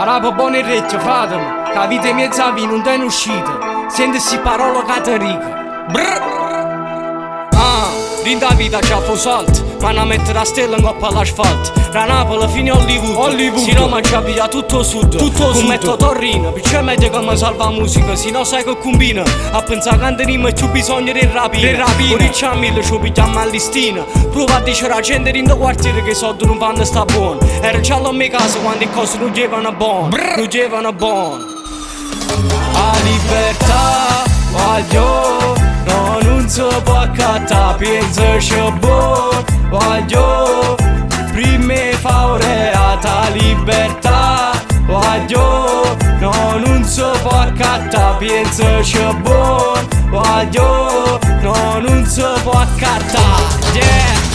Arabo buono e recchio, fatemi, che la vita è mezza via, non è uscita. Sentisi parola caterica. Brrr. Rinda vita già fu salto, ma non mettere la stella in coppa all'asfalto. Da Napoli fino a Hollywood, si no mangia via tutto sud. Come metto Torino, perciò è meglio che mi salva la musica. Se no sai che combina, a pensare che andiamo più bisogno di rapire. Ora c'è mille ci pigliamo a listina. Prova a dire alla gente in quartiere che i soldi non vanno sta buono. Era già alla mia casa quando le cose non llevano buono. Non llevano buono. A libertà voglio, no, non si può accattare, pensaci buono, voglio, prima faureata, libertà, voglio, no, non si può accattare, pensaci buono, voglio, no, non si può accattare, yeah.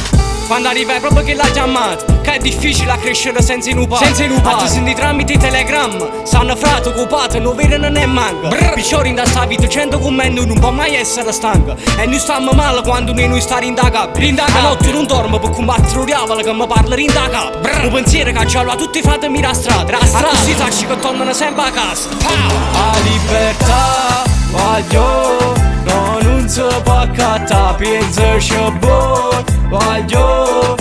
Quando arriva è proprio che l'ha chiamato, che è difficile a crescere senza inupare. A ti senti tramite Telegram, sanno frate occupate, non vedono ne manca. Picciori in sta vita 100 commenti non può mai essere stanca. E noi stiamo male quando noi stiamo in da capo. La notte non dormo per combattere un diavolo che mi parla in da capo. Un pensiero che già a tutti fate mira a strada. A così sacci che tornano sempre a casa. A libertà voglio, no, non si può accattare, pensaci buono, voglio,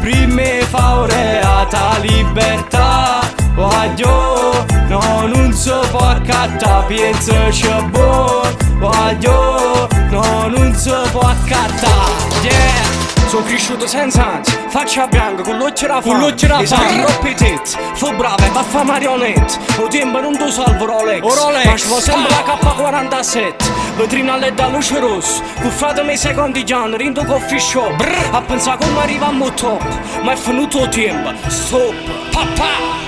prima faureata, libertà, voglio, no, non si può accattare, pensaci buono, voglio, no, non si può accattare, yeah. Sono cresciuto senza ansia, faccia bianca, con l'occhio da fame, e sai troppi tetti, fu brava e va a fa marionette. O tempo non ti salvo Rolex, ma ci fu sempre la K47. Vetrina LED a luce rossa, con fratemi secondi gianni, rindo coffee shop. A pensare come arriviamo top, ma è finito il tempo, stop, papà.